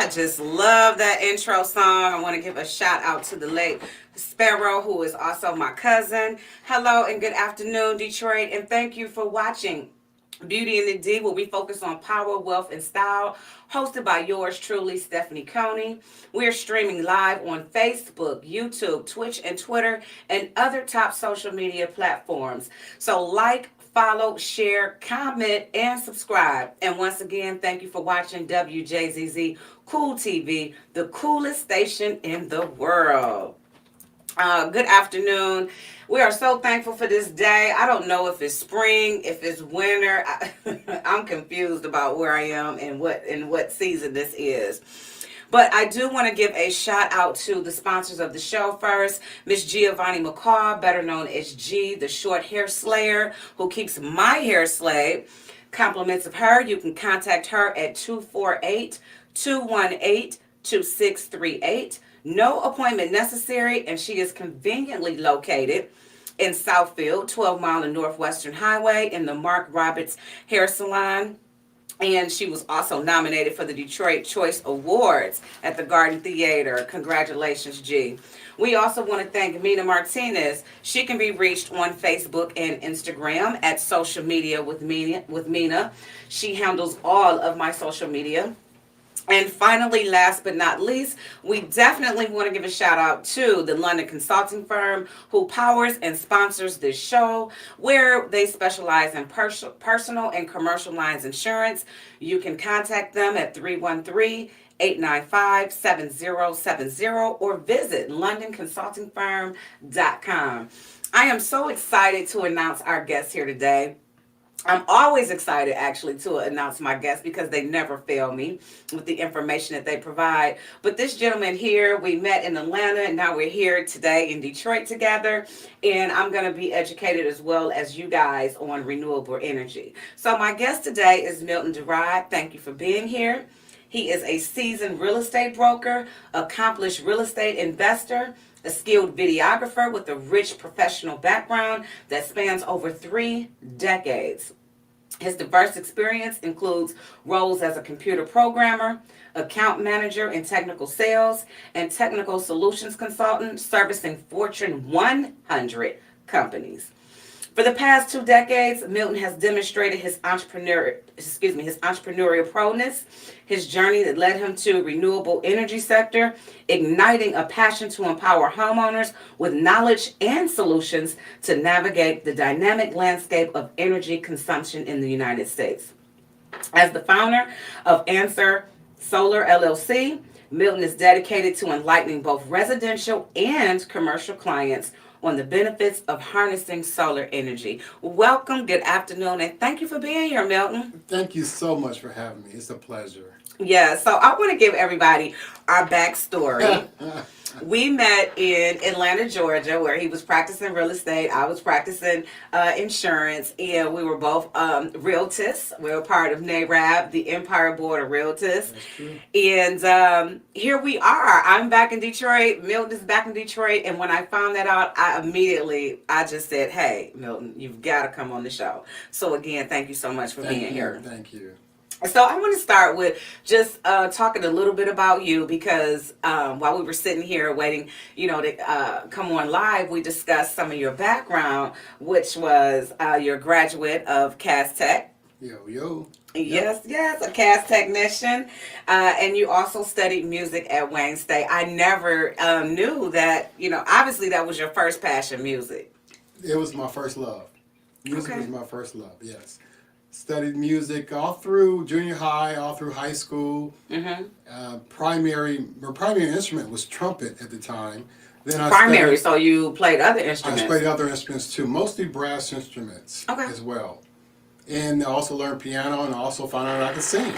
I just love that intro song. I want to give a shout out to the late Sparrow, who is also my cousin. Hello and good afternoon, Detroit, and thank you for watching Beauty in the D, where we focus on power, wealth, and style, hosted by yours truly, Stephanie Coney. We're streaming live on Facebook, YouTube, Twitch, and Twitter, and other top social media platforms. So like, follow, share, comment, and subscribe. And once again, thank you for watching WJZZ Cool TV, the coolest station in the world. Good afternoon. We are so thankful for this day. I don't know if it's spring, if it's winter. I'm confused about where I am and what season this is. But I do want to give a shout out to the sponsors of the show first. Miss Giovanni McCaw, better known as G, the short hair slayer, who keeps my hair slayed. Compliments of her, you can contact her at 248-218-2638. No appointment necessary, and she is conveniently located in Southfield, 12 Mile and Northwestern Highway, in the Mark Roberts Hair Salon. And she was also nominated for the Detroit Choice Awards at the Garden Theater. Congratulations, G. We also want to thank Mina Martinez. She can be reached on Facebook and Instagram at Social Media with Mina. She handles all of my social media. And finally, last but not least, we definitely want to give a shout out to the London consulting firm who powers and sponsors this show, where they specialize in personal and commercial lines insurance. You can contact them at 313-895-7070 or visit londonconsultingfirm.com. I am so excited to announce our guest here today. I'm always excited, actually, to announce my guests because they never fail me with the information that they provide. But this gentleman here, we met in Atlanta, and now we're here today in Detroit together. And I'm going to be educated as well as you guys on renewable energy. So my guest today is Milton Duerod. Thank you for being here. He is a seasoned real estate broker, accomplished real estate investor, a skilled videographer with a rich professional background that spans over 3 decades. His diverse experience includes roles as a computer programmer, account manager in technical sales, and technical solutions consultant servicing Fortune 100 companies. For the past 2 decades, Milton has demonstrated his entrepreneurial proness, his journey that led him to renewable energy sector, igniting a passion to empower homeowners with knowledge and solutions to navigate the dynamic landscape of energy consumption in the United States. As the founder of Answer Solar LLC, Milton is dedicated to enlightening both residential and commercial clients on the benefits of harnessing solar energy. Welcome, good afternoon, and thank you for being here, Milton. Thank you so much for having me. It's a pleasure. Yeah, so I want to give everybody our backstory. We met in Atlanta, Georgia, where he was practicing real estate. I was practicing insurance, and we were both realtors. We were part of NARAB, the Empire Board of Realtors. And here we are. I'm back in Detroit. Milton is back in Detroit. And when I found that out, I just said, hey, Milton, you've got to come on the show. So again, thank you so much for being here. Thank you. So I want to start with just talking a little bit about you because while we were sitting here waiting, to come on live, we discussed some of your background, which was you're a graduate of Cass Tech. Yo. Yes, a Cass technician. And you also studied music at Wayne State. I never knew that, obviously that was your first passion, music. It was my first love. Music was my first love, yes. Studied music all through junior high, all through high school. Mm-hmm. Primary instrument was trumpet at the time. Then so you played other instruments? I played other instruments too, mostly brass instruments as well. And I also learned piano, and I also found out I could sing.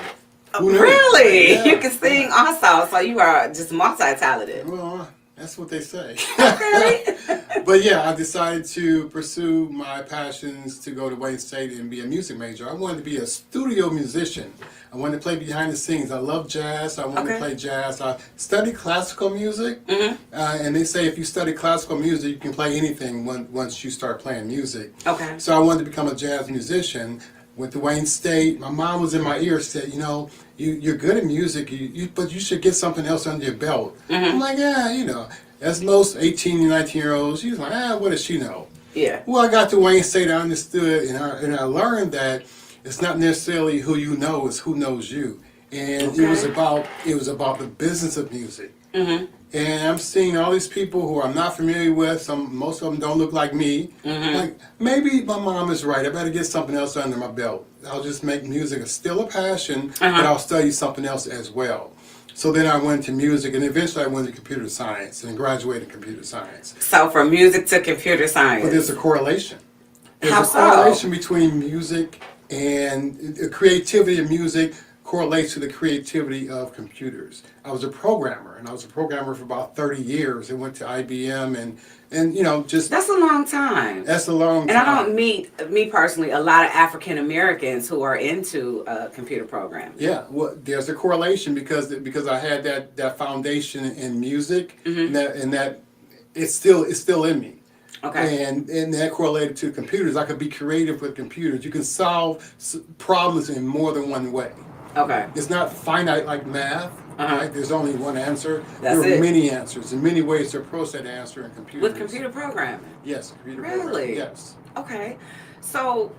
Really? Yeah. You can sing also, so you are just multi-talented. Well, that's what they say. Okay. But yeah, I decided to pursue my passions to go to Wayne State and be a music major. I wanted to be a studio musician. I wanted to play behind the scenes. I love jazz. I wanted to play jazz. I studied classical music. Mm-hmm. And they say if you study classical music, you can play anything once you start playing music. Okay. So I wanted to become a jazz musician. went to Wayne State. My mom was in my ear, said, you know, you're good at music, but you should get something else under your belt. I'm like, yeah, you know, as most 18 and 19-year-olds, she's like, what does she know? Yeah. Well, I got to Wayne State, I understood, and I learned that it's not necessarily who you know, it's who knows you. And it was about the business of music. And I'm seeing all these people who I'm not familiar with. Most of them don't look like me. Like, maybe my mom is right. I better get something else under my belt. I'll just make music. It's still a passion, but I'll study something else as well. So then I went to music, and eventually I went to computer science and graduated in computer science. So from music to computer science. But there's a correlation. How There's a correlation between music and the creativity of music correlates to the creativity of computers. I was a programmer, and I was a programmer for about 30 years. I went to IBM, and you know, just... That's a long time. That's a long time. And I don't meet, me personally, a lot of African Americans who are into computer programming. Yeah, well, there's a correlation because I had that foundation in music, and that it's still in me. Okay. And that correlated to computers. I could be creative with computers. You can solve problems in more than one way. Okay. It's not finite like math, right? There's only one answer. That's there are it. many answers and many ways to approach that answer in computers. With computer programming? Yes, computer Really? programming. Yes. Okay. So,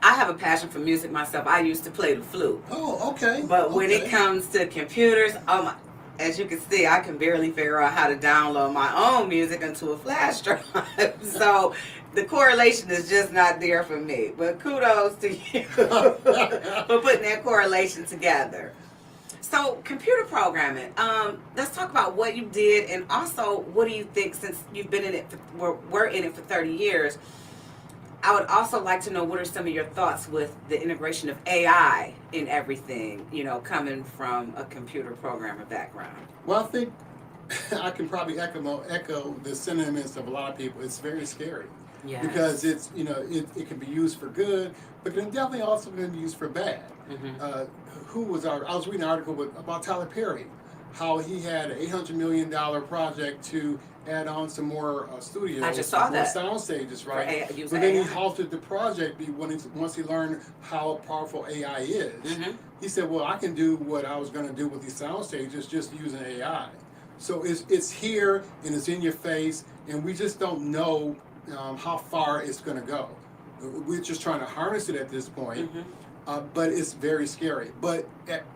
I have a passion for music myself. I used to play the flute. Oh, okay. But when it comes to computers, as you can see, I can barely figure out how to download my own music into a flash drive. So the correlation is just not there for me. But kudos to you for putting that correlation together. So computer programming, let's talk about what you did, and also what do you think, since you've been in it, we're in it for 30 years, I would also like to know what are some of your thoughts with the integration of AI in everything, you know, coming from a computer programmer background. Well, I think I can probably echo the sentiments of a lot of people. It's very scary. Yes. Because it's, you know, it can be used for good, but it can definitely also be used for bad. I was reading an article about Tyler Perry, how he had an $800 million project to add on some more studios. I just saw more that. sound stages, right? But then he halted the project once he learned how powerful AI is. He said, well, I can do what I was going to do with these sound stages just using AI. So it's here and it's in your face, and we just don't know how far it's going to go. We're just trying to harness it at this point, but it's very scary. But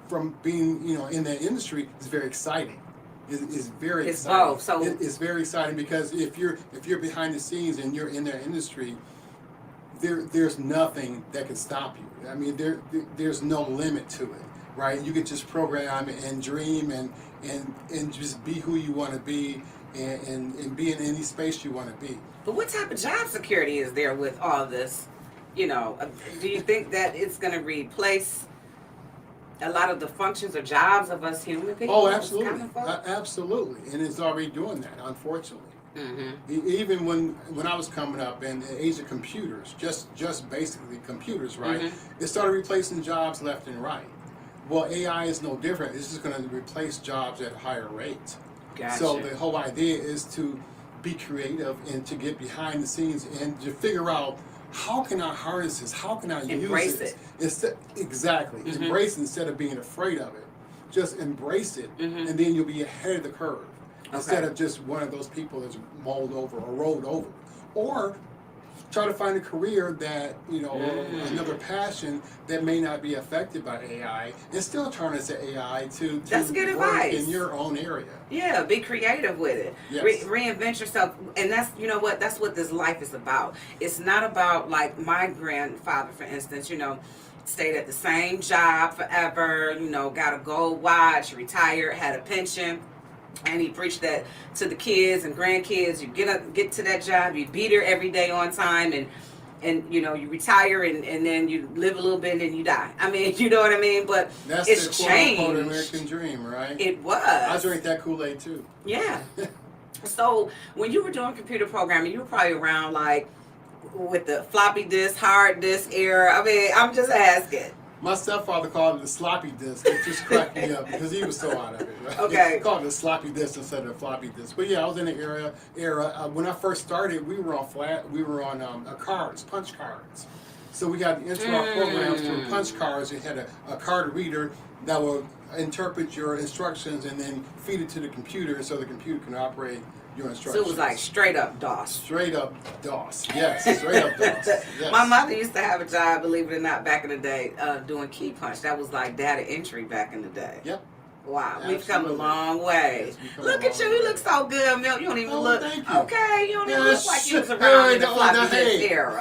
from being, you know, in that industry, it's very exciting. It's very exciting. Both, so it's very exciting because if you're behind the scenes and you're in that industry, there's nothing that can stop you. I mean, there's no limit to it, right? You can just program and dream and just be who you want to be and be in any space you want to be. But what type of job security is there with all this? You know, do you think that it's going to replace a lot of the functions or jobs of us human people? Oh, absolutely. Absolutely. And it's already doing that, unfortunately. Even when I was coming up in the age of computers, just basically computers, right? It started replacing jobs left and right. Well, AI is no different. It's just going to replace jobs at a higher rate. Gotcha. So the whole idea is to be creative and to get behind the scenes and to figure out, how can I harness this? How can I embrace use it? Exactly. Embrace it instead of being afraid of it. Just embrace it, and then you'll be ahead of the curve. Instead of just one of those people that's mulled over or rolled over. Or try to find a career that, you know, or another passion that may not be affected by AI, and still harness the AI to That's good work advice. in your own area. Yeah, be creative with it. Yes. Reinvent yourself. And that's, you know what, that's what this life is about. It's not about, like my grandfather, for instance, you know, stayed at the same job forever, you know, got a gold watch, retired, had a pension. And he preached that to the kids and grandkids. You get to that job, you be there every day on time, and you know, you retire and then you live a little bit and then you die. I mean, you know what I mean? But that's it's the quote-unquote American dream, right? It was. I drink that Kool-Aid too. Yeah. So when you were doing computer programming, you were probably around like with the floppy disk, hard disk era. I mean, I'm just asking. My stepfather called it the sloppy disk. It just cracked me up because he was so out of it. Right? Okay. He called it a sloppy disk instead of a floppy disk. But yeah, I was in the era. When I first started, we were on cards, punch cards. So we got enter our programs through punch cards. It had a card reader that will interpret your instructions and then feed it to the computer so the computer can operate your instructions. So it was like straight up DOS. Straight up DOS. Yes, straight up DOS. Yes. My mother used to have a job, believe it or not, back in the day, doing key punch. That was like data entry back in the day. Yep. Wow, Absolutely. we've come a long way. Yes, Look at you, you look so good, Milton. You don't even look thank you. okay. You don't even Yes. look like you was around in the floppy disk Hey. era.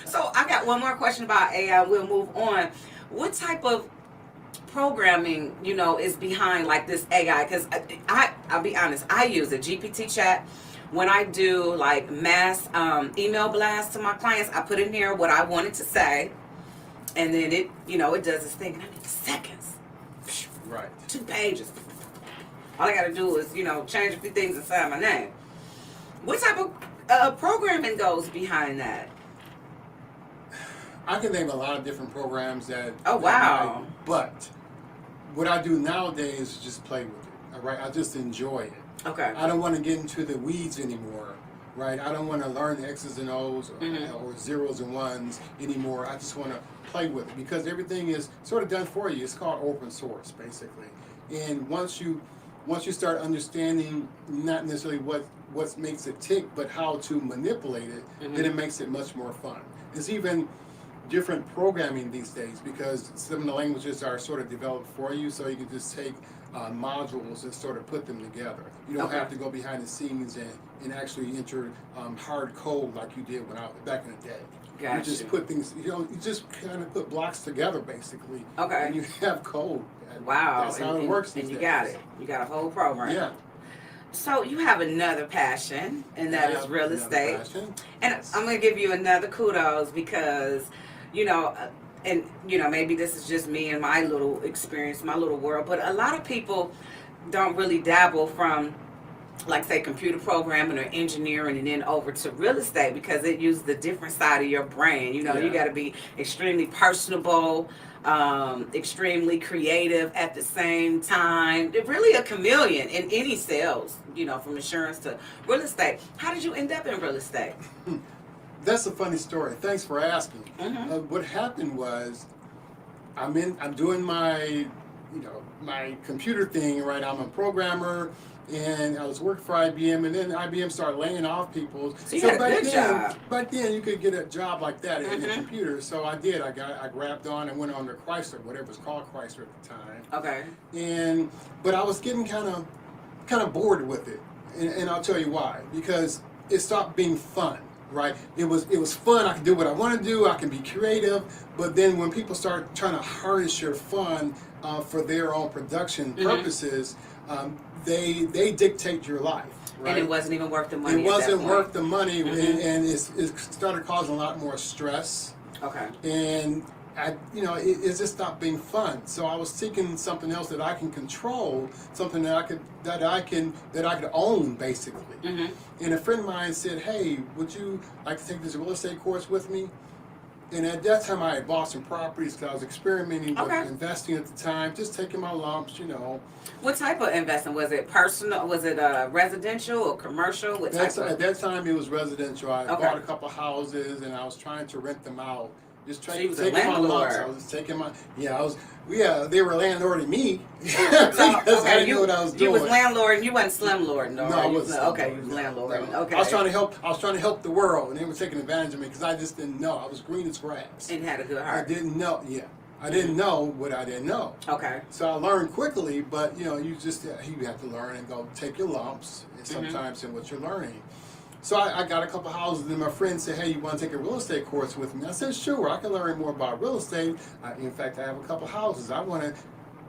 So I got one more question about AI. We'll move on. What type of programming, is behind like this AI? Because I'll be honest, I use a GPT chat. When I do like mass email blasts to my clients, I put in here what I wanted to say. And then it does its thing. And I mean, seconds. Right. 2 pages. All I got to do is, change a few things inside my name. What type of programming goes behind that? I can name a lot of different programs that. Oh, wow. But what I do nowadays is just play with it. All right. I just enjoy it. Okay. I don't want to get into the weeds anymore. Right. I don't want to learn the X's and O's or zeros and ones anymore. I just want to play with it because everything is sort of done for you. It's called open source, basically. And once you start understanding not necessarily what makes it tick, but how to manipulate it, then it makes it much more fun. It's even different programming these days because some of the languages are sort of developed for you, so you can just take modules and sort of put them together. You don't have to go behind the scenes and actually enter hard code like you did back in the day. Gotcha. You just put things, you just kind of put blocks together basically. Okay. And you have code. Wow. That's how it works. And you got it. You got a whole program. Yeah. So you have another passion, and that is real estate. Passion. And I'm going to give you another kudos because, maybe this is just me and my little experience, my little world, but a lot of people don't really dabble from, like, say, computer programming or engineering and then over to real estate because it uses the different side of your brain. You got to be extremely personable, extremely creative at the same time. They're really a chameleon in any sales, from insurance to real estate. How did you end up in real estate? That's a funny story. Thanks for asking. What happened was, I'm doing my, my computer thing. Right, I'm a programmer, and I was working for IBM, and then IBM started laying off people. So you had a good job. Back then, you could get a job like that in the computer. So I did. I grabbed on and went on to Chrysler, whatever it's called Chrysler at the time. Okay. But I was getting kind of bored with it, and I'll tell you why. Because it stopped being fun. Right, it was fun. I could do what I want to do. I can be creative. But then when people start trying to harness your fun for their own production purposes, they dictate your life. Right? And it wasn't even worth the money. It wasn't worth the money, and it started causing a lot more stress. Okay. And it just stopped being fun. So I was seeking something else that I can control, something that I could own, basically. And a friend of mine said, "Hey, would you like to take this real estate course with me?" And at that time, I had bought some properties because I was experimenting with investing at the time, just taking my lumps, What type of investment? Was it personal? Was it residential or commercial? At that time, it was residential. I bought a couple houses, and I was trying to rent them out. Just taking my lumps. I was taking my they were landlording me because I didn't know what I was doing. You was landlord and you wasn't slumlord, no? No, I wasn't. Okay, you was landlord. No. Okay. I was trying to help the world, and they were taking advantage of me because I just didn't know. I was green as grass. And had a good heart. I didn't know. Yeah, I didn't know what I didn't know. Okay. So I learned quickly, but you have to learn and go take your lumps, and sometimes in what you're learning. So I got a couple houses, and my friend said, "Hey, you want to take a real estate course with me?" I said, "Sure, I can learn more about real estate. In fact, I have a couple houses. I want to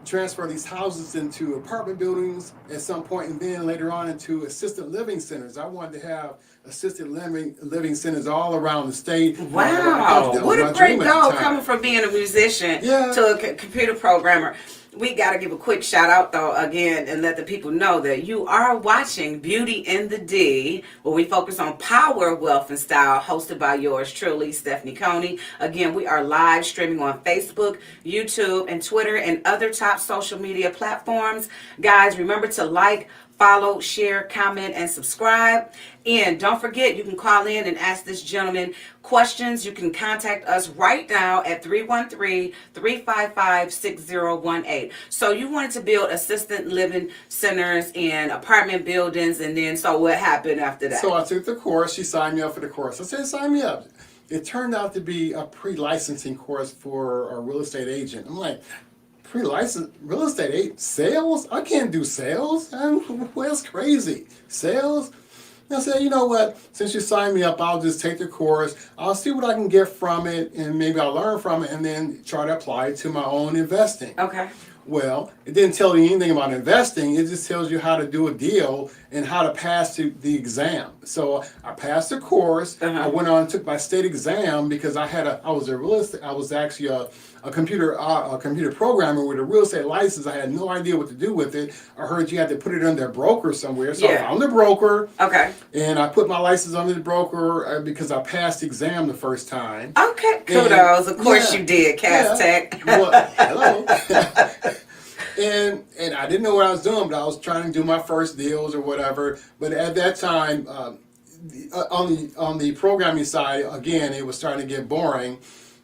transfer these houses into apartment buildings at some point, and then later on into assisted living centers. I wanted to have assisted living centers all around the state." Wow, what a great goal coming from being a musician to a computer programmer. We got to give a quick shout out though again and let the people know that you are watching Beauty in the D, where we focus on power, wealth, and style, hosted by yours truly, Stephanie Coney. Again, we are live streaming on Facebook, YouTube, and Twitter, and other top social media platforms. Guys, remember to like, follow, share, comment, and subscribe. And don't forget, you can call in and ask this gentleman questions. You can contact us right now at 313-355-6018. So you wanted to build assisted living centers and apartment buildings, and then so what happened after that? So I took the course. She signed me up for the course. I said, sign me up. It turned out to be a pre-licensing course for a real estate agent. I'm like, pre-licensed real estate agent? Sales? I can't do sales. Well, that's crazy. Sales? And I said, you know what? Since you signed me up, I'll just take the course. I'll see what I can get from it, and maybe I'll learn from it, and then try to apply it to my own investing. Okay. Well, it didn't tell you anything about investing. It just tells you how to do a deal and how to pass the exam. So I passed the course. I went on and took my state exam because I was actually a computer programmer with a real estate license. I had no idea what to do with it. I heard you had to put it under a broker somewhere. So I found the broker. Okay. And I put my license under the broker because I passed the exam the first time. Okay. Kudos. Of course you did, Cass Tech. Well, hello. And I didn't know what I was doing, but I was trying to do my first deals or whatever. But at that time, on the programming side, again, it was starting to get boring.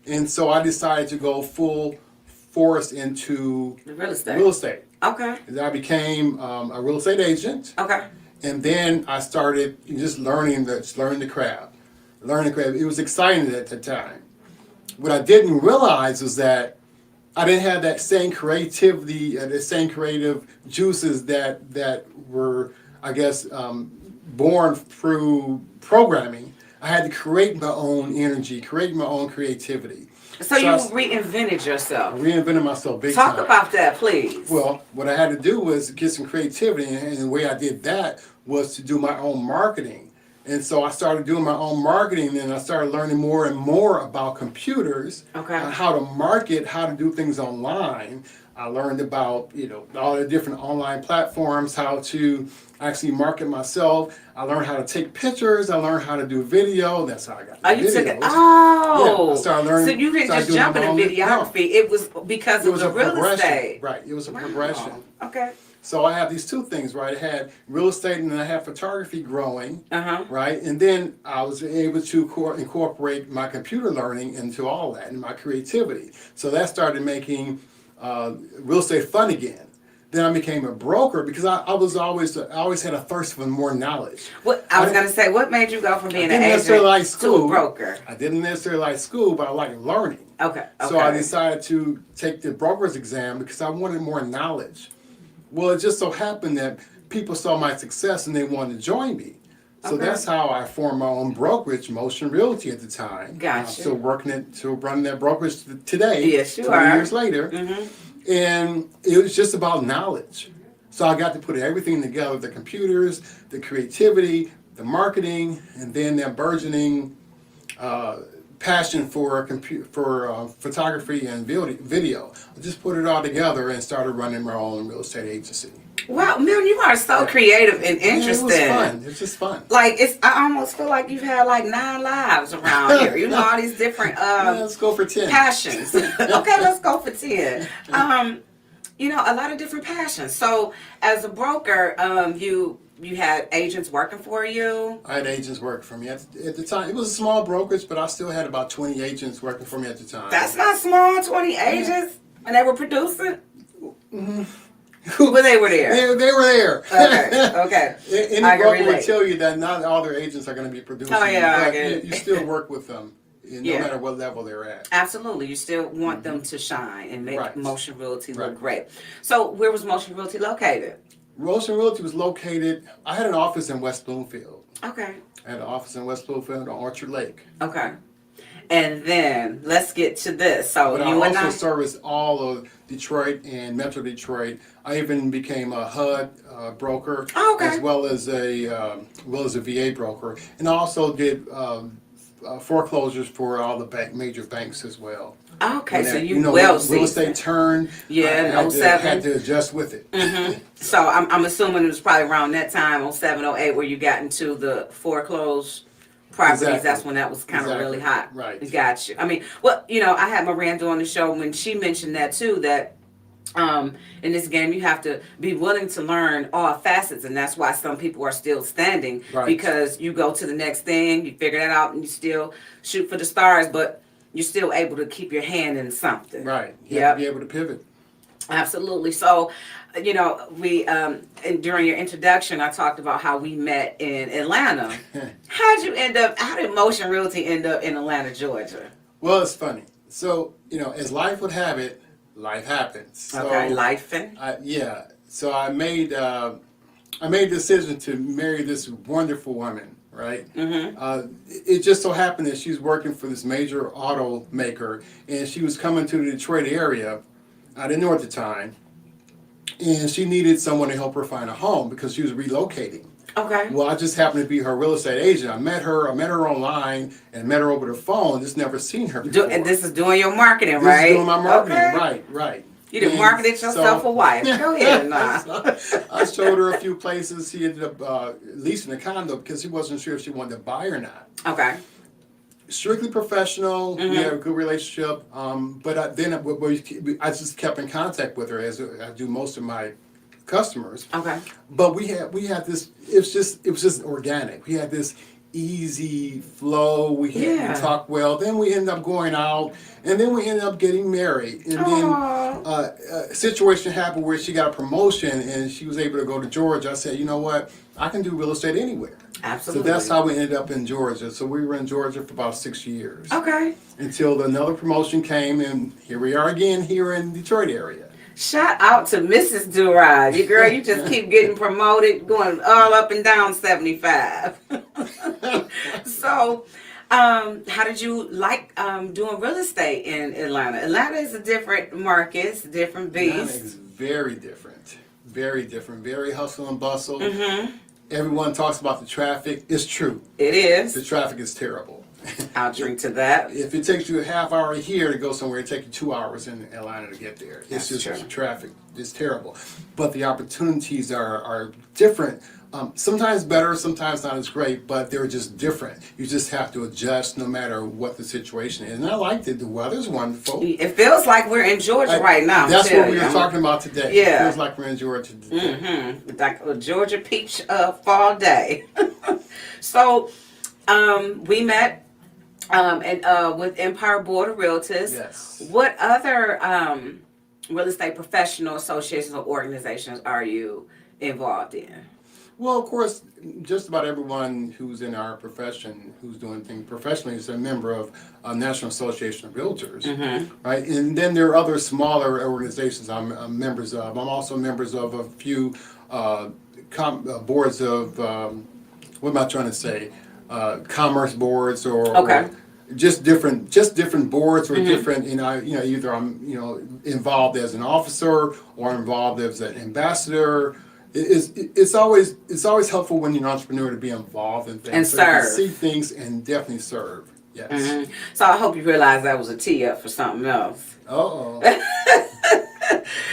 And so I decided to go full force into real estate. Okay. And I became a real estate agent. Okay. And then I started just learning the craft. It was exciting at the time. What I didn't realize was that I didn't have that same creativity, the same creative juices that were, I guess, born through programming. I had to create my own energy, create my own creativity. So you reinvented yourself. I reinvented myself big time. Talk about that, please. Well, what I had to do was get some creativity, and the way I did that was to do my own marketing. And so I started doing my own marketing, and I started learning more and more about computers, how to market, how to do things online. I learned about, all the different online platforms, how to actually market myself. I learned how to take pictures. I learned how to do video. That's how I got the videos. Yeah, I started learning. So you didn't just jump into videography. Yeah. It was because of the real estate. Right. It was a progression. Okay. So I have these two things, right? I had real estate and then I had photography growing, right? And then I was able to incorporate my computer learning into all that and my creativity. So that started making real estate fun again. Then I became a broker because I always had a thirst for more knowledge. I was going to say, what made you go from being an agent to a broker? I didn't necessarily like school, but I liked learning. Okay. So I decided to take the broker's exam because I wanted more knowledge. Well, it just so happened that people saw my success and they wanted to join me. So that's how I formed my own brokerage, Motion Realty at the time. Gotcha. I'm still running that brokerage today. Yes, you 20 are. years later. And it was just about knowledge. So I got to put everything together, the computers, the creativity, the marketing, and then that burgeoning passion for photography and video. I just put it all together and started running my own real estate agency. Wow, Milton, you are so creative and interesting. Yeah, it was fun. It's just fun. I almost feel like you've had like 9 lives around here. All these different let's go for 10 passions. Okay, let's go for 10. A lot of different passions. So as a broker, you had agents working for you? I had agents working for me. At the time, it was a small brokerage, but I still had about 20 agents working for me at the time. That's not small, 20 agents? And they were producing? Well, they were there. They were there. Okay. Any broker would tell you that not all their agents are going to be producing. Oh, yeah, but I get it. You still work with them, no matter what level they're at. Absolutely. You still want them to shine and make Motion Realty look great. So where was Motion Realty located? Motion Realty was located, I had an office in West Bloomfield. Okay. I had an office in West Bloomfield on Orchard Lake. Okay. And then let's get to this. So but I also serviced all of Detroit and Metro Detroit. I even became a HUD broker, as well as a VA broker, and I also did foreclosures for all the major banks as well. Okay, so real estate turned. Yeah, in 07. Had to adjust with it. So I'm assuming it was probably around that time, 07, 08, where you got into the foreclosed properties. Exactly. That's when that was kind of really hot. Right. Got you. I mean, I had Miranda on the show when she mentioned that too, that In this game, you have to be willing to learn all facets, and that's why some people are still standing, Right. because you go to the next thing, you figure that out, and you still shoot for the stars, but you're still able to keep your hand in something. Right. You have to be able to pivot. Absolutely. So, we and during your introduction, I talked about how we met in Atlanta. How did Motion Realty end up in Atlanta, Georgia? Well, it's funny. So, as life would have it, life happens. So, Okay, lifing. yeah. So I made a decision to marry this wonderful woman, right? Mm-hmm. It just so happened that she was working for this major automaker, and she was coming to the Detroit area. I didn't know at the time, and she needed someone to help her find a home because she was relocating. Okay. Well, I just happened to be her real estate agent. I met her online and met her over the phone. Just never seen her before. And this is doing your marketing, right? This is doing my marketing, Okay. right. You done marketed yourself a wife. Go ahead, I showed her a few places. She ended up leasing a condo because she wasn't sure if she wanted to buy or not. Okay. Strictly professional. We had a good relationship. But I just kept in contact with her as I do most of my customers. Okay. But we had this. It was just organic. We had this easy flow. We talked well. Then we ended up going out, and then we ended up getting married. And then a situation happened where she got a promotion, and she was able to go to Georgia. I said, you know what? I can do real estate anywhere. Absolutely. So that's how we ended up in Georgia. So we were in Georgia for about 6 years. Okay. Until another promotion came, and here we are again here in the Detroit area. Shout out to Mrs. Duerod. You girl, you just keep getting promoted, going all up and down 75. So, how did you like doing real estate in Atlanta? Atlanta is a different market, it's a different beast. Atlanta is very different. Very different. Very hustle and bustle. Mm-hmm. Everyone talks about the traffic. It's true. It is. The traffic is terrible. I'll drink to that. If it takes you a half hour here to go somewhere, it takes you 2 hours in Atlanta to get there. It's That's just true. traffic. It's terrible. But the opportunities are different. Sometimes better, sometimes not as great, but they're just different. You just have to adjust no matter what the situation is. And I liked it. The weather's wonderful. It feels like we're in Georgia right now. That's what we were talking about today. Yeah. It feels like we're in Georgia today. Mm-hmm. Like a Georgia peach fall day. So, we met with Empire Board of Realtors. Yes. What other real estate professional associations or organizations are you involved in? Well, of course, just about everyone who's in our profession, who's doing things professionally, is a member of National Association of Realtors, right? And then there are other smaller organizations I'm members of. I'm also members of a few boards of, what am I trying to say? Commerce boards or just different boards or different, either I'm, involved as an officer or involved as an ambassador. It's always helpful when you're an entrepreneur to be involved in things And so you can serve. see things and definitely serve. Yes. So I hope you realize that was a tee up for something else. Uh-oh.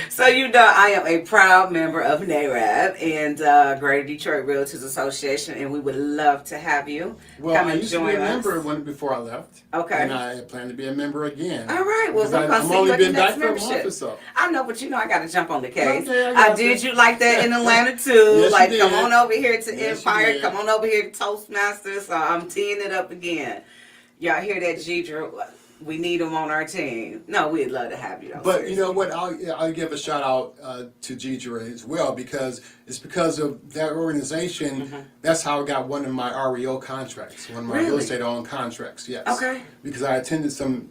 So I am a proud member of NARAB and Greater Detroit Realtors Association, and we would love to have you Well, come I and used to join be a us. member before I left. Okay. And I plan to be a member again. All right. Well, Because I'm I've see only you at the been next back for a month membership. or so. I know, but I got to jump on the case. Okay, I I got did you. you like that in Atlanta too. Yes, Like, you come did. on over here to Yes, you Empire. did. Come on over here to Toastmasters. So I'm teeing it up again. Y'all hear that, Gidra? We need them on our team. No, we'd love to have you. Though, But seriously. you know what? I'll give a shout out to Gidra as well because it's because of that organization. That's how I got one of my REO contracts, one of my real Really? estate owned contracts. Yes. Okay. Because I attended some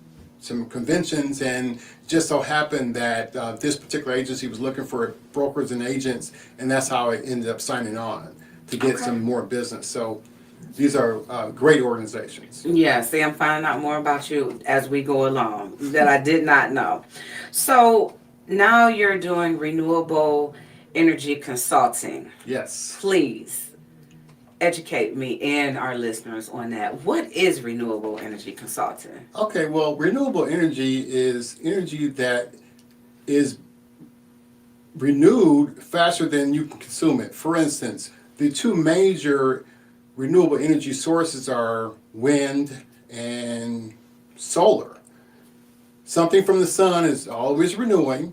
conventions and just so happened that this particular agency was looking for brokers and agents, and that's how I ended up signing on to get some more business. So these are great organizations. Yeah, see, I'm finding out more about you as we go along that I did not know. So now you're doing renewable energy consulting. Yes. Please educate me and our listeners on that. What is renewable energy consulting? Okay, well, renewable energy is energy that is renewed faster than you can consume it. For instance, the two major renewable energy sources are wind and solar. Something from the sun is always renewing,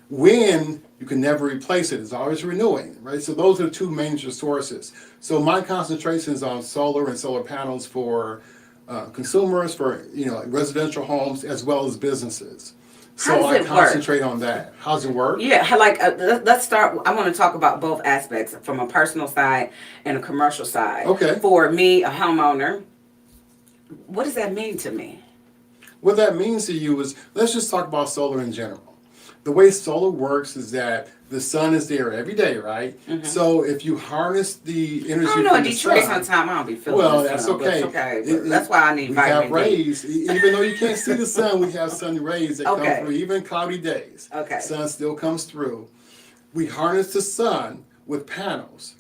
Wind, you can never replace it. It's always renewing, right? So those are the two major sources. So my concentration is on solar and solar panels for consumers, for residential homes, as well as businesses. How So does I it concentrate work? on that. How's it work? Yeah, let's start. I want to talk about both aspects from a personal side and a commercial side. Okay. For me, a homeowner, what does that mean to me? What that means to you is, let's just talk about solar in general. The way solar works is that the sun is there every day, right? Mm-hmm. So if you harness the energy I don't know, from in the Detroit sun, sometimes I don't be feeling well, the that's sun, but okay. it's okay. That's why I need we vitamin have D. rays. Even though you can't see the sun, we have sun rays that Okay. come through, even cloudy days. Okay. Sun still comes through. We harness the sun with panels.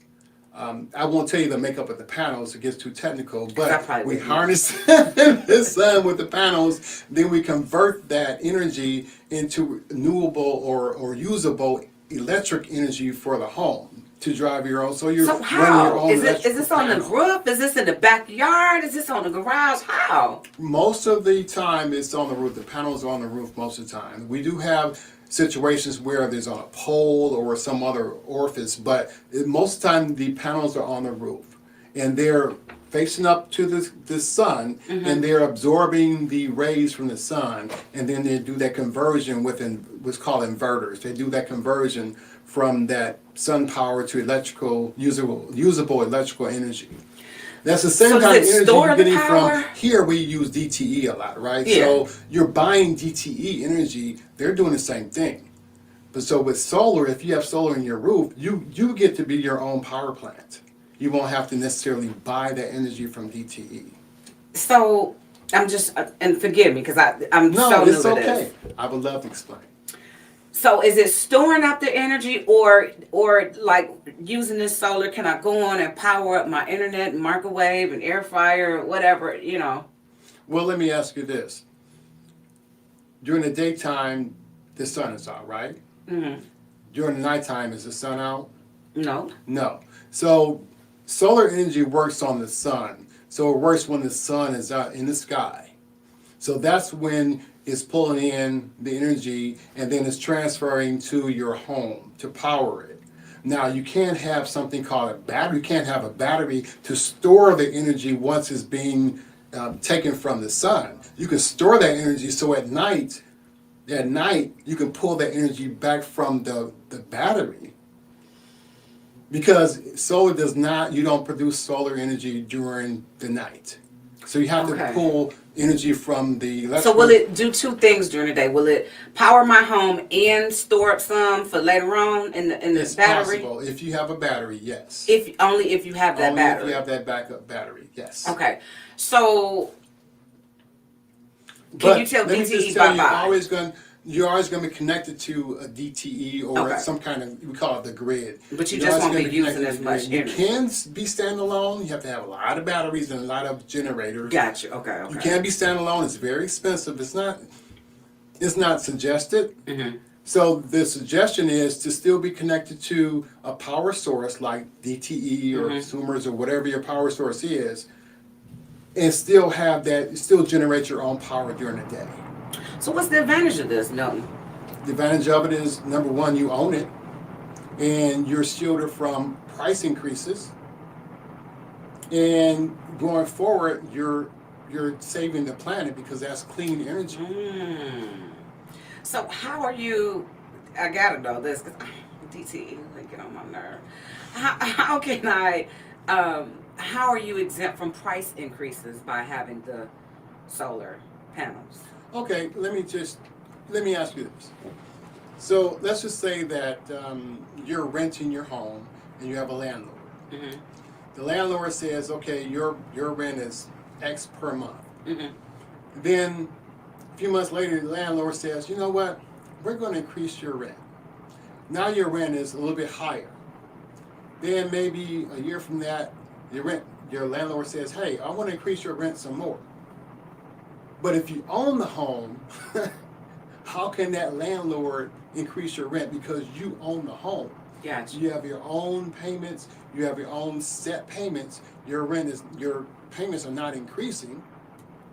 I won't tell you the makeup of the panels, it gets too technical, but we harness the sun with the panels, then we convert that energy into renewable or usable electric energy for the home to drive your own. So you're So running how? your own Is this on the panel. roof? Is this in the backyard? Is this on the garage? How? Most of the time it's on the roof. The panels are on the roof most of the time. We do have situations where there's on a pole or some other orifice, but most of the time the panels are on the roof and they're facing up to the sun, mm-hmm. and they're absorbing the rays from the sun, and then they do that conversion within what's called inverters. They do that conversion from that sun power to electrical usable electrical energy. That's the same kind of energy you're getting from here. We use DTE a lot, right? Yeah. So you're buying DTE energy. They're doing the same thing. But so with solar, if you have solar in your roof, you get to be your own power plant. You won't have to necessarily buy that energy from DTE. So I'm just, and forgive me because I'm so new to this. No, it's okay. I would love to explain. So is it storing up the energy or like using this solar, can I go on and power up my internet and microwave and air fryer or whatever, Well, let me ask you this. During the daytime, the sun is out, right? Mm-hmm. During the nighttime, is the sun out? No. No. So solar energy works on the sun. So it works when the sun is out in the sky. So that's when it's pulling in the energy and then it's transferring to your home to power it. Now, you can't have something called a battery. You can't have a battery to store the energy once it's being taken from the sun. You can store that energy so at night you can pull that energy back from the battery. Because solar you don't produce solar energy during the night. So you have to pull energy from the electrical. So will it do two things during the day? Will it power my home and store up some for later on in the battery? It's possible. If you have a battery, yes. Only if you have that battery. Only if you have that backup battery, yes. Okay. So can you tell DTE bye-bye? You're always going to be connected to a DTE or some kind of, we call it the grid. But you just won't be using as much energy. You can be standalone. You have to have a lot of batteries and a lot of generators. Gotcha. Okay. You can be standalone. It's very expensive. It's not suggested. Mm-hmm. So the suggestion is to still be connected to a power source like DTE or consumers or whatever your power source is, and still have that, still generate your own power during the day. So what's the advantage of this, Milton? The advantage of it is, number one, you own it, and you're shielded from price increases. And going forward, you're saving the planet because that's clean energy. So how are you? I gotta know this because DTE get on my nerve. How can I? How are you exempt from price increases by having the solar panels? Okay, let me ask you this. So let's just say that you're renting your home and you have a landlord. Mm-hmm. The landlord says, okay, your rent is X per month. Mm-hmm. Then a few months later, the landlord says, you know what, we're going to increase your rent. Now your rent is a little bit higher. Then maybe a year from that, your landlord says, hey, I want to increase your rent some more. But if you own the home, how can that landlord increase your rent? Because you own the home. Gotcha. You have your own payments. You have your own set payments. Your payments are not increasing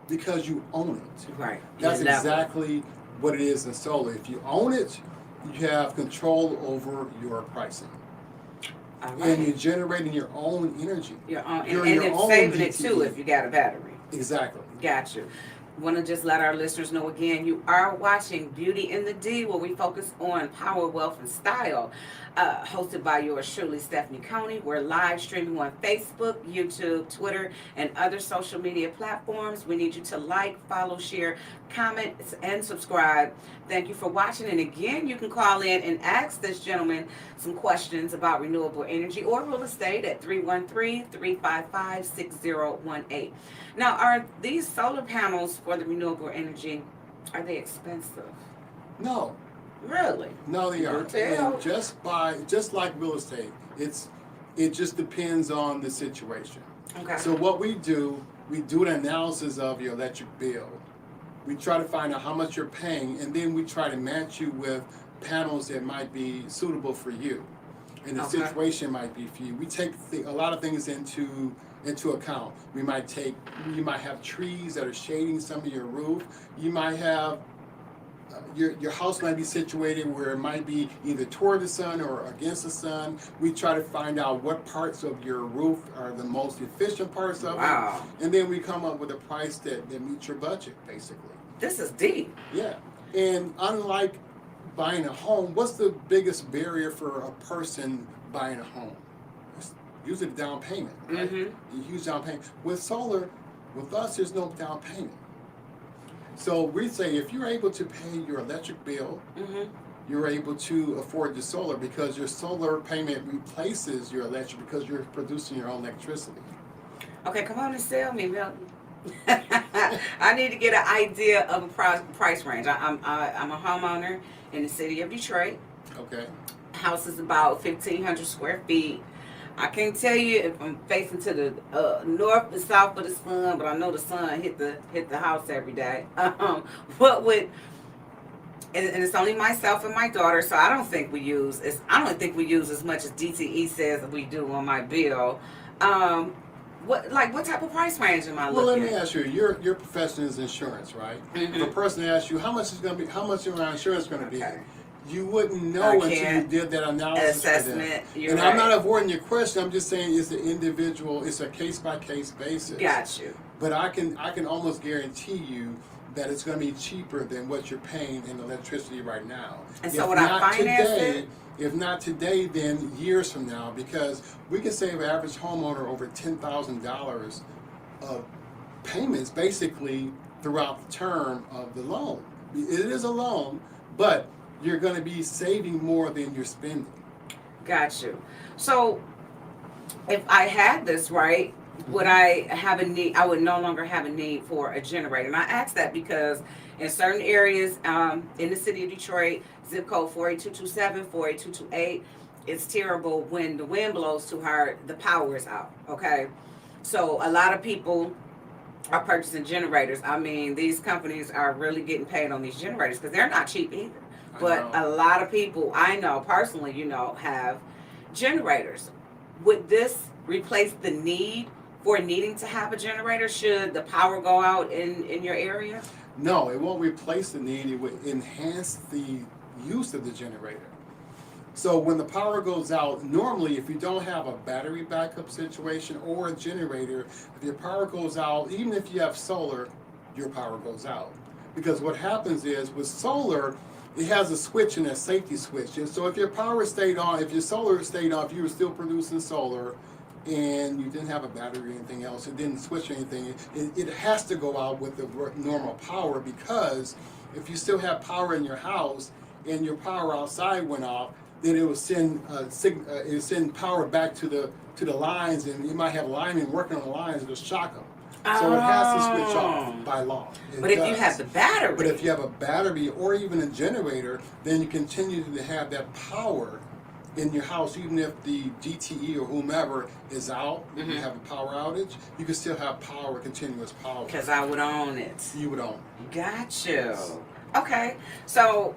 because you own it. Right. That's exactly what it is in solar. If you own it, you have control over your pricing. All And right. you're generating your own energy. Your own, You're and your it's own saving it DTE. too if you got a battery. Exactly. Got you. Want to just let our listeners know again, you are watching Beauty in the D, where we focus on power, wealth, and style. Hosted by yours truly, Stephanie Coney. We're live streaming on Facebook, YouTube, Twitter, and other social media platforms. We need you to like, follow, share, comment, and subscribe. Thank you for watching. And again, you can call in and ask this gentleman some questions about renewable energy or real estate at 313-355-6018. Now, are these solar panels for the renewable energy, are they expensive? No. Really? No, they aren't. Tell. And just like real estate, it just depends on the situation. Okay. So what we do an analysis of your electric bill. We try to find out how much you're paying, and then we try to match you with panels that might be suitable for you, and the situation might be for you. We take a lot of things into account. You might have trees that are shading some of your roof. You might have your house might be situated where it might be either toward the sun or against the sun. We try to find out what parts of your roof are the most efficient parts of it. And then we come up with a price that meets your budget, basically. This is deep. Yeah. And unlike buying a home, what's the biggest barrier for a person buying a home? It's usually the down payment, right? A huge down payment. With solar, with us, there's no down payment. So we say if you're able to pay your electric bill, you're able to afford the solar because your solar payment replaces your electric because you're producing your own electricity. Okay, come on and sell me, Milton. I need to get an idea of a price range. I'm a homeowner in the city of Detroit. Okay. House is about 1,500 square feet. I can't tell you if I'm facing to the north or south of the sun, but I know the sun hit the house every day. What would and it's only myself and my daughter, so I don't think we use as much as DTE says that we do on my bill. What type of price range am I looking at? Well, let me ask you. Your profession is insurance, right? If a person asks you how much is my insurance going to be, you wouldn't know until you did that analysis assessment. And right. I'm not avoiding your question. I'm just saying it's an individual. It's a case by case basis. Got you. But I can almost guarantee you that it's going to be cheaper than what you're paying in electricity right now. And so, I finance it? If not today, then years from now, because we can save an average homeowner over $10,000 of payments basically throughout the term of the loan. It is a loan, but you're going to be saving more than you're spending. Got you. So, if I had this right, would I have a need? I would no longer have a need for a generator. And I ask that because in certain areas in the city of Detroit, zip code 48227, 48228, it's terrible when the wind blows too hard, the power is out, okay? So a lot of people are purchasing generators. I mean, these companies are really getting paid on these generators because they're not cheap either. But a lot of people I know personally, have generators. Would this replace the need for needing to have a generator should the power go out in your area? No, it won't replace the need. It would enhance the use of the generator. So when the power goes out, normally if you don't have a battery backup situation or a generator, if your power goes out, even if you have solar, your power goes out. Because what happens is with solar, it has a switch and a safety switch. And so if your power stayed on, if your solar stayed on, if you were still producing solar and you didn't have a battery or anything else, it didn't switch or anything, it has to go out with the normal power, because if you still have power in your house and your power outside went off, then it will send power back to the lines, and you might have linemen working on the lines, it'll shock them. So it has to switch off by law. But if you have the battery. But if you have a battery or even a generator, then you continue to have that power in your house, even if the DTE or whomever is out, you have a power outage, you can still have power, continuous power. Because I would own it. You would own it. Got you. Okay. So,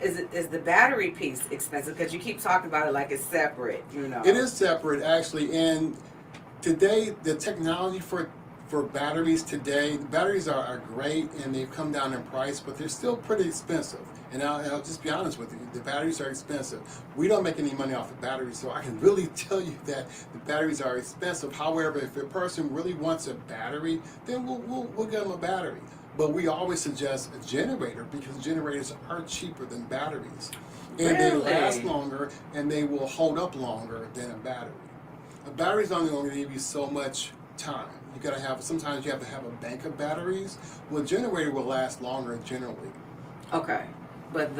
is the battery piece expensive? Because you keep talking about it like it's separate, It is separate, actually, and today the technology for for batteries today, the batteries are great and they've come down in price, but they're still pretty expensive. And I'll just be honest with you, the batteries are expensive. We don't make any money off of batteries, so I can really tell you that the batteries are expensive. However, if a person really wants a battery, then we'll get them a battery. But we always suggest a generator because generators are cheaper than batteries. And they last longer and they will hold up longer than a battery. A battery's only going to give you so much time. Sometimes you have to have a bank of batteries. Well, a generator will last longer generally. Okay. But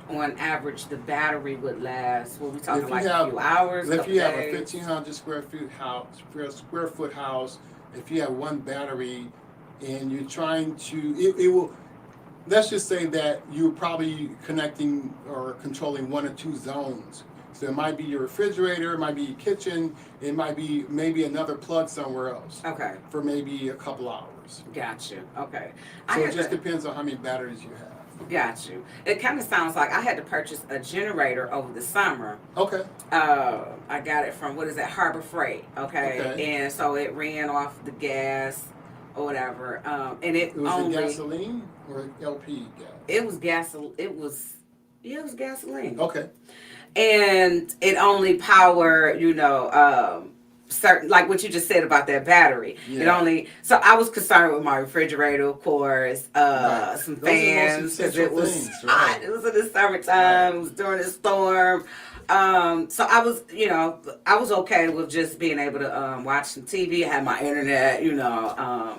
on average, the battery would last, what we talking like a few hours, if you have days? a 1,500 square foot house, if you have one battery and you're trying to, it will, let's just say that you're probably connecting or controlling one or two zones. So it might be your refrigerator, it might be your kitchen, it might be maybe another plug somewhere else. Okay. For maybe a couple hours. Gotcha. Okay. So it just depends on how many batteries you have. Got you. It kind of sounds like I had to purchase a generator over the summer. Okay. I got it from, Harbor Freight. Okay. And so it ran off the gas or whatever. And it was it gasoline or LP gas? It was gasoline. It was gasoline. Okay. And it only powered, certain, like what you just said about that battery. Yeah. So I was concerned with my refrigerator, of course, some fans, because it was hot. It was in the summertime. It was during the storm. So I was okay with just being able to watch some TV. I had my internet,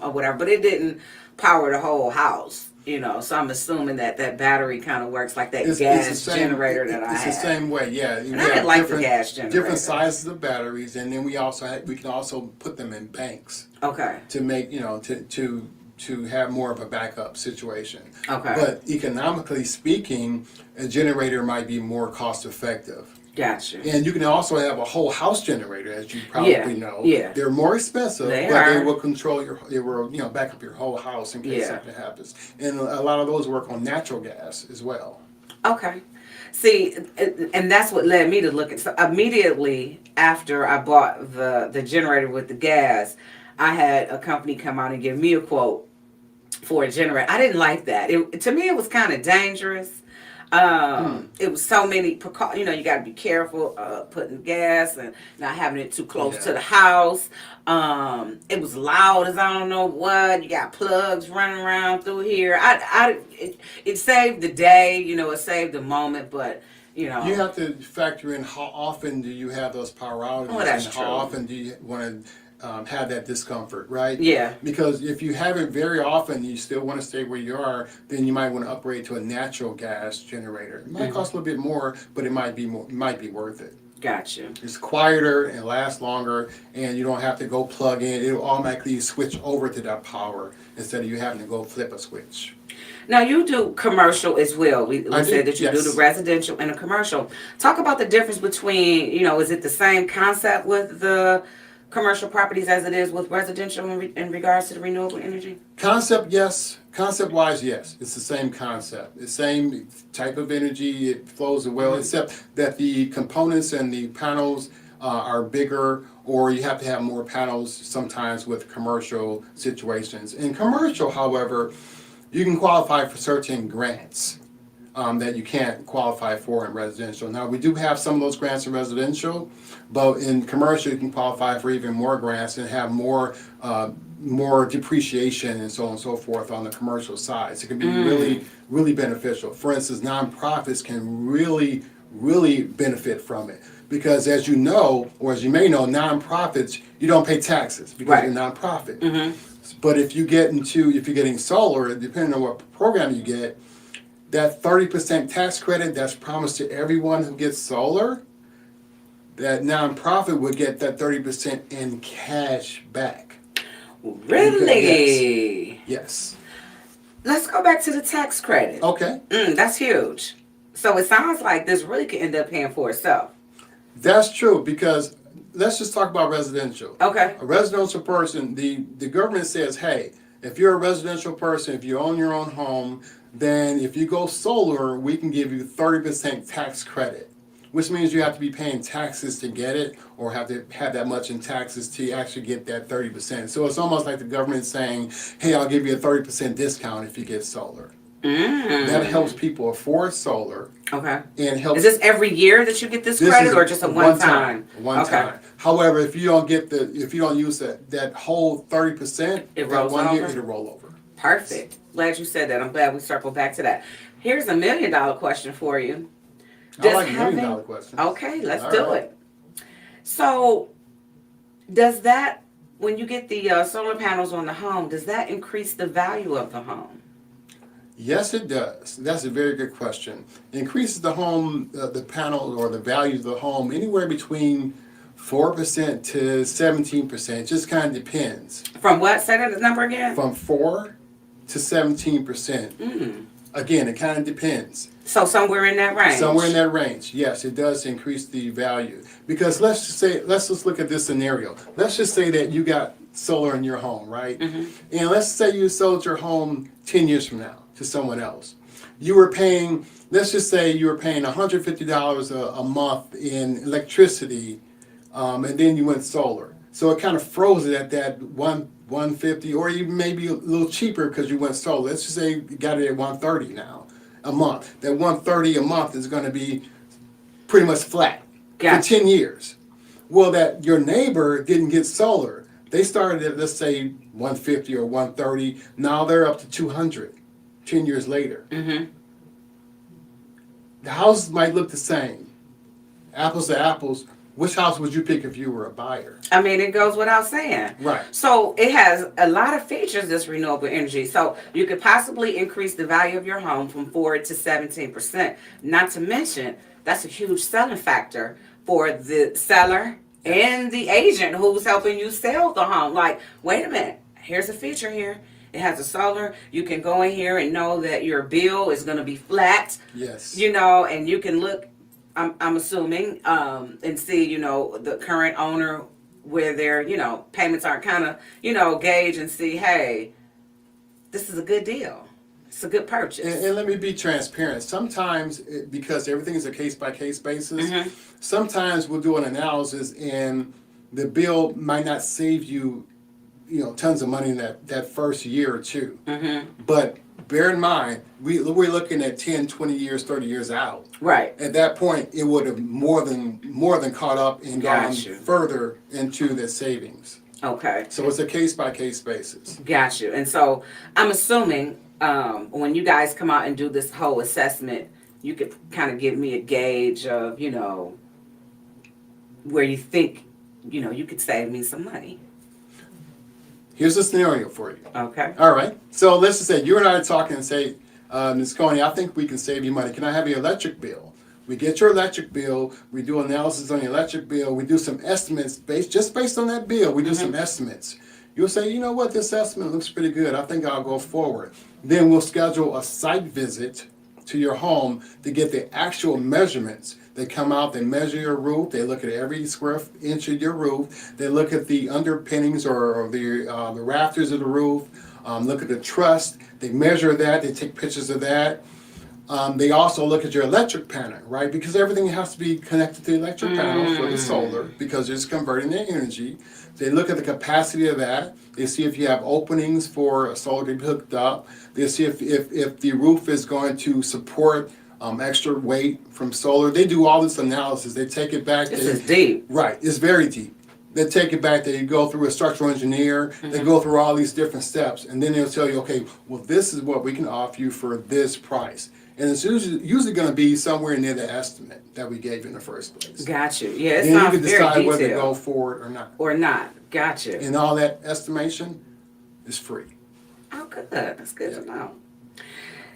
or whatever, but it didn't power the whole house. So I'm assuming that battery kind of works like that gas generator that I had. It's the same way, yeah. And I didn't like the gas generator. Different sizes of batteries, and then we can also put them in banks. Okay. To make to have more of a backup situation. Okay. But economically speaking, a generator might be more cost effective. Gotcha. And you can also have a whole house generator, as you probably know. Yeah. They're more expensive, they will control they will back up your whole house in case something happens. And a lot of those work on natural gas as well. Okay. See, and that's what led me to look at. So immediately after I bought the generator with the gas, I had a company come out and give me a quote for a generator. I didn't like that. To me, it was kind of dangerous. It was so many precautions. You got to be careful putting gas and not having it too close to the house. It was loud as I don't know what. You got plugs running around through here. It saved the day. It saved the moment, but you have to factor in how often do you have those power outages, and how often do you want to have that discomfort, right? Yeah. Because if you have it very often, you still want to stay where you are, then you might want to upgrade to a natural gas generator. It might cost a little bit more, but it might be worth it. Gotcha. It's quieter and lasts longer, and you don't have to go plug in. It'll automatically switch over to that power instead of you having to go flip a switch. Now, you do commercial as well. We said that you do the residential and a commercial. Talk about the difference between, is it the same concept with the commercial properties as it is with residential in regards to the renewable energy? Concept, yes. Concept-wise, yes. It's the same concept. The same type of energy. It flows well, except that the components and the panels are bigger, or you have to have more panels sometimes with commercial situations. In commercial, however, you can qualify for certain grants that you can't qualify for in residential. Now, we do have some of those grants in residential, but in commercial, you can qualify for even more grants and have more depreciation and so on and so forth on the commercial side. So it can be really, really beneficial. For instance, nonprofits can really, really benefit from it. Because as you know, or as you may know, nonprofits, you don't pay taxes because you're a nonprofit. Mm-hmm. But if you're getting solar, depending on what program you get, that 30% tax credit that's promised to everyone who gets solar, that nonprofit would get that 30% in cash back. Really? Yes. Let's go back to the tax credit. Okay. That's huge. So it sounds like this really could end up paying for itself. That's true, because let's just talk about residential. Okay. A residential person, the government says, hey, if you're a residential person, if you own your own home, then if you go solar, we can give you 30% tax credit which means you have to be paying taxes to get it, or have to have that much in taxes to actually get that 30%. So it's almost like the government saying, hey, I'll give you a 30% discount if you get solar. That helps people afford solar. Okay. And helps. Is this every year that you get this credit, or just a one time? One time. However, if you don't use that whole 30%, it rolls one over. year, it'll roll over. Perfect. Glad you said that. I'm glad we circled back to that. Here's $1 million question for you. I like $1 million questions. Okay, let's do it. So, does that, when you get the solar panels on the home, does that increase the value of the home? Yes, it does. That's a very good question. It increases the home, the panel or the value of the home anywhere between 4% to 17%. It just kind of depends. From what? Say that number again. From 4 to 17%. Again, it kind of depends. So somewhere in that range. Somewhere in that range, yes, it does increase the value. Because let's just look at this scenario. Let's just say that you got solar in your home, right? And let's say you sold your home 10 years from now to someone else. You were paying, let's just say you were paying $150 a month in electricity, and then you went solar. So it kind of froze it at that $150, or even maybe a little cheaper because you went solar. Let's just say you got it at $130 now a month. That $130 a month is going to be pretty much flat for 10 years. Well, that your neighbor didn't get solar. They started at, let's say, $150 or $130. Now they're up to $200 10 years later. The houses might look the same. Apples to apples. Which house would you pick if you were a buyer? I mean, it goes without saying. Right. So it has a lot of features, this renewable energy. So you could possibly increase the value of your home from 4 to 17%. Not to mention, that's a huge selling factor for the seller and the agent who's helping you sell the home. Like, wait a minute, here's a feature here. It has a solar. You can go in here and know that your bill is going to be flat. Yes. You know, and you can look, I'm assuming, and see, the current owner where their, payments aren't kind of, gauge and see, hey, this is a good deal. It's a good purchase. And let me be transparent. Sometimes, because everything is a case-by-case basis, sometimes we'll do an analysis and the bill might not save you, tons of money in that first year or two. But bear in mind, we're looking at 10, 20 years, 30 years out. Right. At that point, it would have more than caught up and gone further into the savings. Okay. So it's a case-by-case basis. Got you. And so I'm assuming when you guys come out and do this whole assessment, you could kind of give me a gauge of, where you think, you could save me some money. Here's a scenario for you. Okay. All right. So let's just say you and I are talking and say, Ms. Coney, I think we can save you money. Can I have your electric bill? We get your electric bill. We do analysis on your electric bill. We do some estimates based on that bill. We do some estimates. You'll say, you know what, this estimate looks pretty good. I think I'll go forward. Then we'll schedule a site visit to your home to get the actual measurements. They come out, they measure your roof, they look at every square inch of your roof, they look at the underpinnings or the rafters of the roof, look at the truss, they measure that, they take pictures of that. They also look at your electric panel, right? Because everything has to be connected to the electric panel for the solar, because it's converting their energy. They look at the capacity of that. They see if you have openings for solar to be hooked up. They see if the roof is going to support extra weight from solar. They do all this analysis. They take it back. This is deep. Right. It's very deep. They take it back. They go through a structural engineer. They go through all these different steps. And then they'll tell you, okay, well, this is what we can offer you for this price. And it's usually going to be somewhere near the estimate that we gave you in the first place. Got you. Yeah, it then sounds you can very decide detailed. whether to go for it or not. Or not. Got you. And all that estimation is free. Oh, good. That's good to know.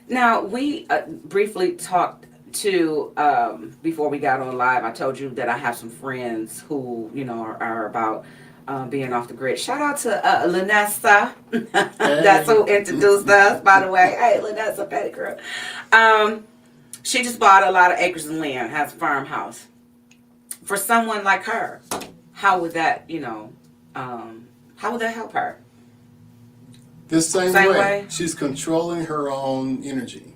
Now, we briefly talked to, before we got on live, I told you that I have some friends who, are about being off the grid. Shout out to Lanessa. That's who introduced us, by the way. Hey, Lanessa Pettigrew. She just bought a lot of acres of land, has a farmhouse. For someone like her, how would that, how would that help her? The same way. She's controlling her own energy.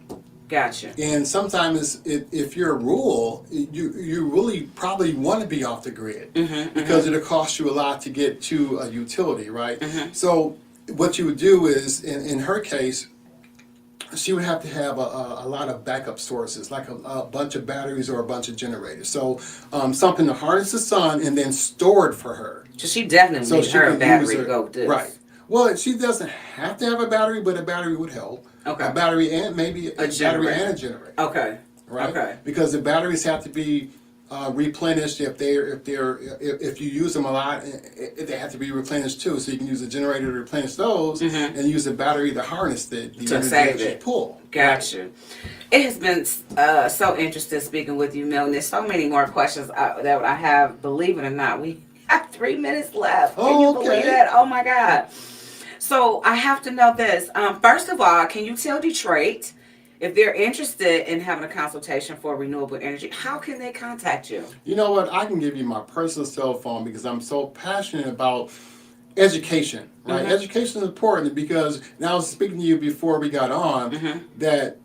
Gotcha. And sometimes if you're rural, you really probably want to be off the grid because it'll cost you a lot to get to a utility, right? So what you would do is, in her case, she would have to have a lot of backup sources, like a bunch of batteries or a bunch of generators. So something to harness the sun and then store it for her. So she definitely needs her battery to go with this. Right. Well, she doesn't have to have a battery, but a battery would help. Okay. A battery and maybe a battery and a generator. Okay. Right. Okay. Because the batteries have to be replenished if you use them a lot. They have to be replenished too. So you can use a generator to replenish those, and use a battery to harness the energy that you pull. Gotcha. Right. It has been so interesting speaking with you, Milton. There's so many more questions that I have. Believe it or not, we have 3 minutes left. Can you believe that? Oh my God. So I have to know this. First of all, can you tell Detroit if they're interested in having a consultation for renewable energy, how can they contact you? You know what? I can give you my personal cell phone because I'm so passionate about education, right? Education is important because, and I was speaking to you before we got on, that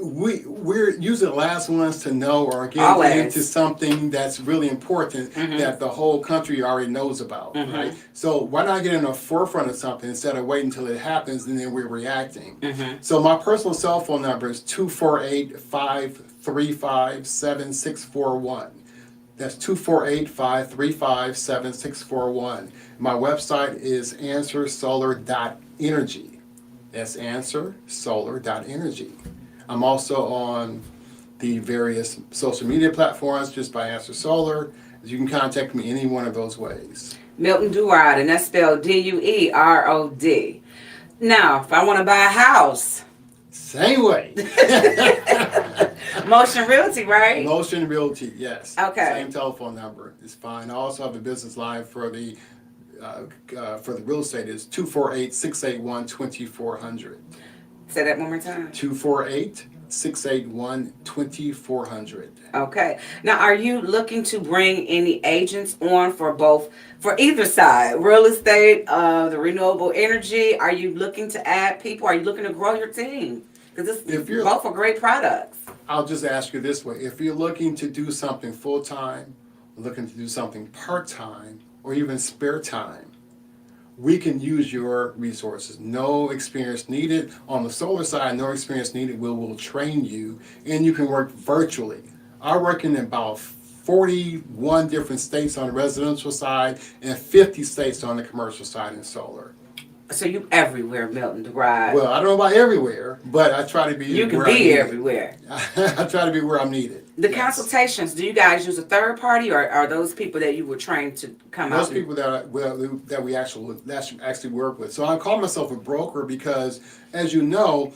we're usually the last ones to know or get into something that's really important that the whole country already knows about, right? So why not get in the forefront of something instead of waiting until it happens and then we're reacting? So my personal cell phone number is 248-535-7641. That's 248-535-7641. My website is answersolar.energy. That's answersolar.energy. I'm also on the various social media platforms just by Answer Solar. You can contact me any one of those ways. Milton Duerod, and that's spelled Duerod. Now, if I want to buy a house. Same way. Motion Realty, right? Motion Realty, yes. Okay. Same telephone number. It's fine. I also have a business line for the real estate. Is 248-681-2400. Say that one more time. 248-681-2400. Okay. Now, are you looking to bring any agents on for either side, real estate, the renewable energy? Are you looking to add people? Are you looking to grow your team? Because both are great products. I'll just ask you this way. If you're looking to do something full-time, looking to do something part-time, or even spare time, we can use your resources. No experience needed. On the solar side, no experience needed. We'll train you, and you can work virtually. I work in about 41 different states on the residential side and 50 states on the commercial side in solar. So you everywhere, Milton Duerod. Well, I don't know about everywhere, but I try to be You can be everywhere. I try to be where I'm needed. The consultations, do you guys use a third party, or are those people that you were trained to come out? Those people that we actually work with. So I call myself a broker because, as you know,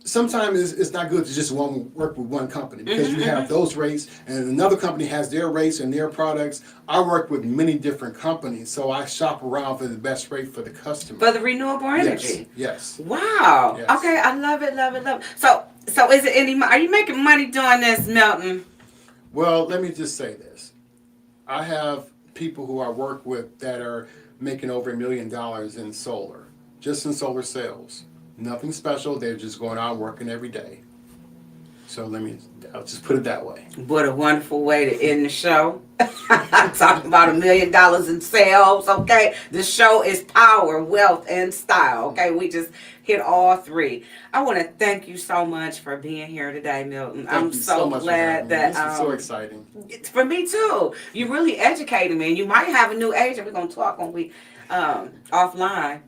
sometimes it's not good to just work with one company because you have those rates and another company has their rates and their products. I work with many different companies, so I shop around for the best rate for the customer. For the renewable energy? Yes. Wow. Yes. Okay, I love it, love it, love it. So is it are you making money doing this, Milton? Well, let me just say this. I have people who I work with that are making over $1 million in solar, just in solar sales. Nothing special. They're just going out working every day. So I'll just put it that way. What a wonderful way to end the show. I'm talking about $1 million in sales, okay? The show is power, wealth, and style, okay? We just hit all three. I want to thank you so much for being here today, Milton. I'm so glad that this is so exciting. For me too. You really educated me, and you might have a new agent. We're gonna talk when we offline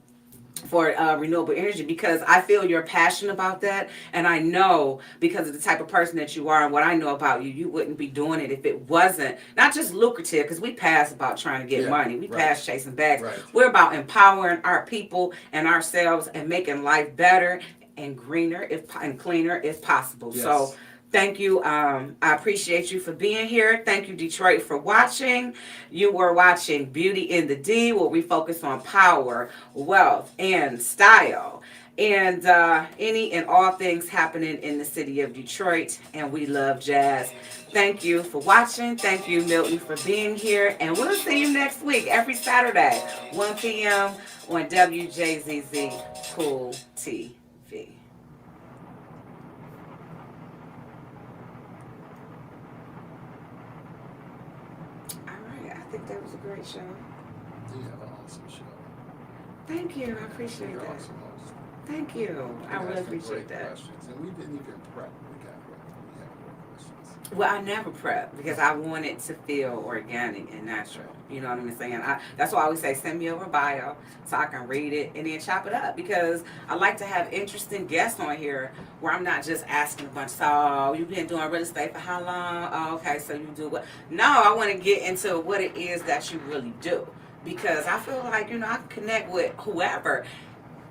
for renewable energy, because I feel you're passionate about that, and I know because of the type of person that you are and what I know about you, you wouldn't be doing it if it wasn't not just lucrative, because we pass about trying to get money. We pass chasing bags. We're about empowering our people and ourselves and making life better and greener and cleaner if possible. Yes. So thank you. I appreciate you for being here. Thank you, Detroit, for watching. You were watching Beauty in the D, where we focus on power, wealth, and style, and any and all things happening in the city of Detroit. And we love jazz. Thank you for watching. Thank you, Milton, for being here. And we'll see you next week, every Saturday, 1 p.m. on WJZZ Cool TV. that was a great show. You have an awesome show. Thank you. I appreciate You're that. awesome host. Thank you. I You really asked some appreciate great that. questions, and we didn't even prep. We got great questions. Well, I never prep because I want it to feel organic and natural. You know what I'm saying? That's why I always say send me over a bio so I can read it and then chop it up, because I like to have interesting guests on here where I'm not just asking a bunch. So you've been doing real estate for how long? Oh, okay, so you do what? No, I want to get into what it is that you really do, because I feel like, I can connect with whoever.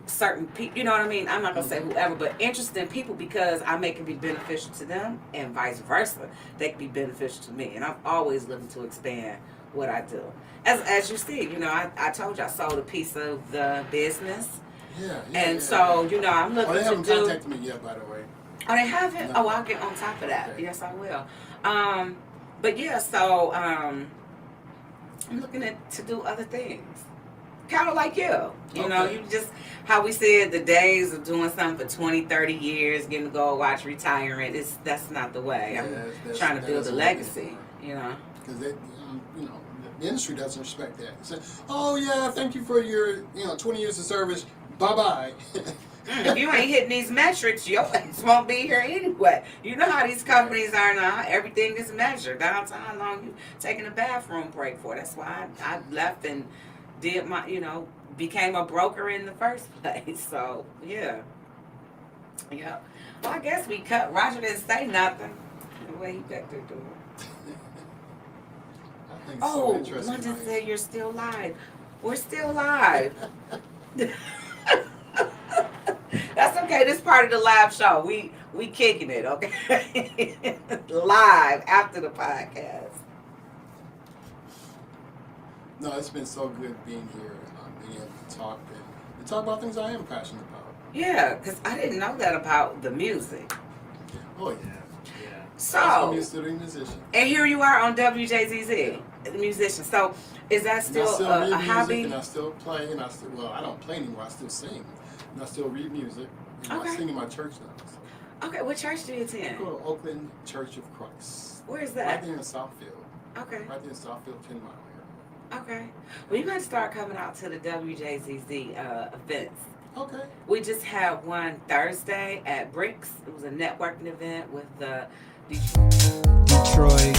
Certain people, you know what I mean? I'm not gonna say whoever, but interesting people, because I make it be beneficial to them and vice versa. They can be beneficial to me, and I'm always looking to expand what I do. As you see, I told you I sold a piece of the business, and so I'm looking they haven't to do. contacted me yet, by the way. Oh, they haven't. No. Oh, I'll get on top of that. Okay. Yes, I will. But yeah, so I'm looking to do other things. Kind of like you. You just, how we said, the days of doing something for 20, 30 years, getting to go watch retirement, that's not the way. I'm trying to build a legacy, Because the industry doesn't respect that. Say, oh yeah, thank you for your 20 years of service. Bye-bye. If you ain't hitting these metrics, your ass won't be here anyway. You know how these companies are now. Everything is measured. Down to how long you taking a bathroom break for. That's why I left and did my, became a broker in the first place. So, yeah. Yeah. Well, I guess we cut. Roger didn't say nothing. The way he back there doing. I think Oh, so interesting. London said you're still live. We're still live. That's okay. This part of the live show. We kicking it, okay? Live after the podcast. No, it's been so good being here, being able to talk and talk about things I am passionate about. Yeah, because I didn't know that about the music. Oh yeah. So, I'm a studio musician. and here you are on WJZZ, the musician. So, is that still, read a music, hobby? And I still play, and I don't play anymore. I still sing, and I still read music. And Okay. I sing in my church now. So. Okay, what church do you I attend? go to Oakland Church of Christ. Where is Right that? there in Southfield. Okay, Right there in Southfield, 10 Mile area. okay. Well, you got to start coming out to the WJZZ events. Okay. We just had one Thursday at Bricks. It was a networking event with the Detroit